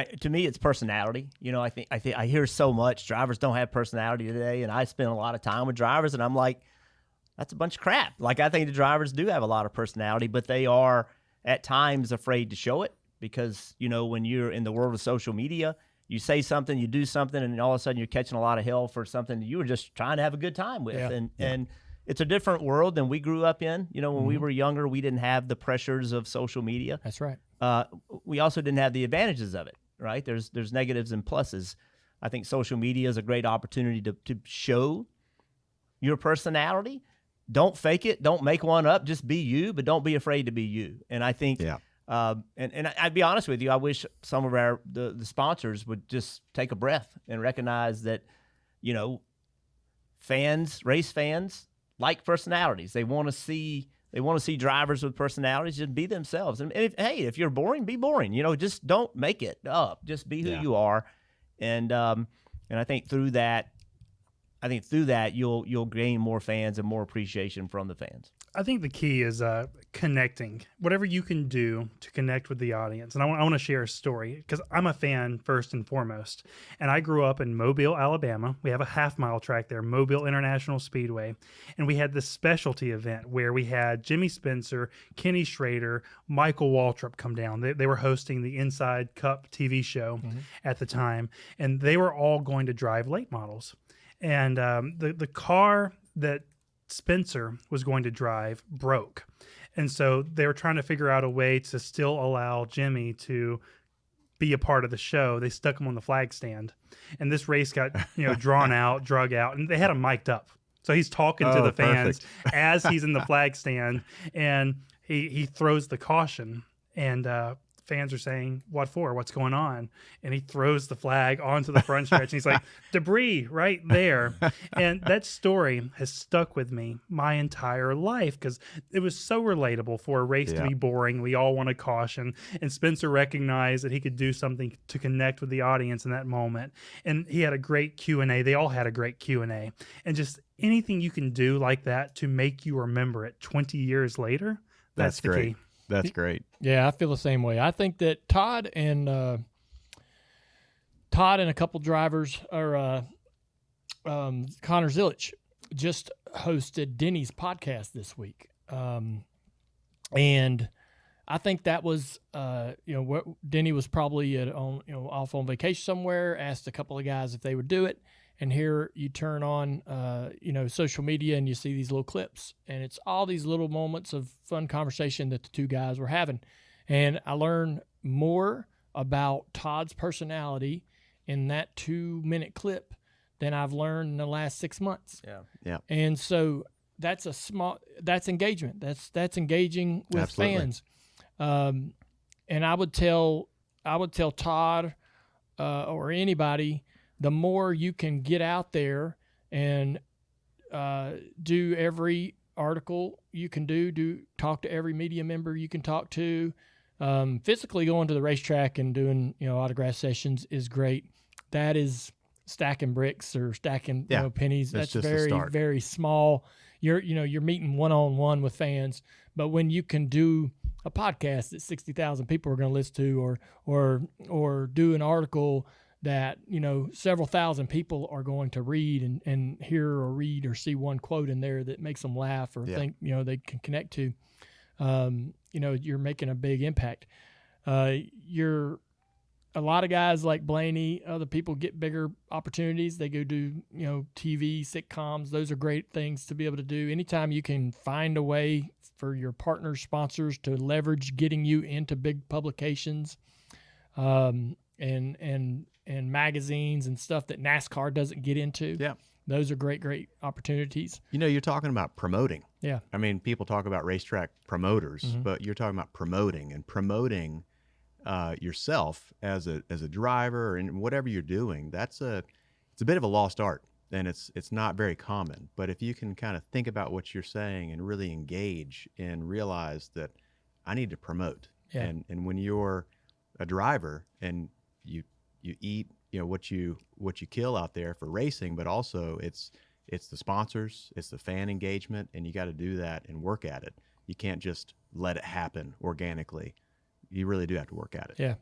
To me, it's personality. I hear so much drivers don't have personality today, and I spend a lot of time with drivers, and I'm like, that's a bunch of crap. Like, I think the drivers do have a lot of personality, but they are at times afraid to show it because, when you're in the world of social media, you say something, you do something, and all of a sudden you're catching a lot of hell for something that you were just trying to have a good time with. Yeah. And it's a different world than we grew up in. When we were younger, we didn't have the pressures of social media. That's right. We also didn't have the advantages of it, right? There's negatives and pluses. I think social media is a great opportunity to show your personality. Don't fake it. Don't make one up. Just be you, but don't be afraid to be you. And I think, and I'd be honest with you, I wish some of the sponsors would just take a breath and recognize that, race fans like personalities. They want to see drivers with personalities. Just be themselves. And if you're boring, be boring. Just don't make it up. Just be who you are. And I think through that, you'll gain more fans and more appreciation from the fans. I think the key is connecting. Whatever you can do to connect with the audience. And I want to share a story because I'm a fan first and foremost. And I grew up in Mobile, Alabama. We have a half-mile track there, Mobile International Speedway. And we had this specialty event where we had Jimmy Spencer, Kenny Schrader, Michael Waltrip come down. They were hosting the Inside Cup TV show at the time. And they were all going to drive late models. And the car that Spencer was going to drive broke. And so they were trying to figure out a way to still allow Jimmy to be a part of the show. They stuck him on the flag stand. And this race got drawn out, drug out, and they had him mic'd up. So he's talking to the fans as he's in the flag stand, and he throws the caution. And fans are saying, what for? What's going on? And he throws the flag onto the front stretch, and he's like, debris right there. And that story has stuck with me my entire life because it was so relatable for a race to be boring. We all want to caution. And Spencer recognized that he could do something to connect with the audience in that moment. And he had a great Q&A. They all had a great Q&A. And just anything you can do like that to make you remember it 20 years later, that's the great. key. That's great. Yeah, I feel the same way. I think that Todd and a couple drivers, or Connor Zilich, just hosted Denny's podcast this week, and I think that was Denny was probably off on vacation somewhere. Asked a couple of guys if they would do it. And here you turn on, social media and you see these little clips. And it's all these little moments of fun conversation that the two guys were having. And I learned more about Todd's personality in that 2-minute clip than I've learned in the last 6 months. Yeah. And so that's engagement. That's engaging with Absolutely. fans. And I would tell Todd or anybody, the more you can get out there and do every article you can do, talk to every media member you can talk to, physically going to the racetrack and doing autograph sessions is great. That is stacking bricks or stacking pennies. That's just very, very small. You're meeting one-on-one with fans, but when you can do a podcast that 60,000 people are going to listen to, or do an article that several thousand people are going to read and hear or read or see one quote in there that makes them laugh or think they can connect to, you're making a big impact. A lot of guys like Blaney, other people get bigger opportunities. They go do TV, sitcoms. Those are great things to be able to do. Anytime you can find a way for your partners, sponsors to leverage getting you into big publications, and magazines and stuff that NASCAR doesn't get into. Yeah. Those are great opportunities. You're talking about promoting. Yeah. I mean, people talk about racetrack promoters, but you're talking about promoting yourself as a driver and whatever you're doing. It's a bit of a lost art, and it's not very common. But if you can kind of think about what you're saying and really engage and realize that I need to promote. Yeah. And when you're a driver and you eat what you kill out there for racing, but also it's the sponsors, it's the fan engagement, and you got to do that and work at it. You can't just let it happen organically. You really do have to work at it. Yeah.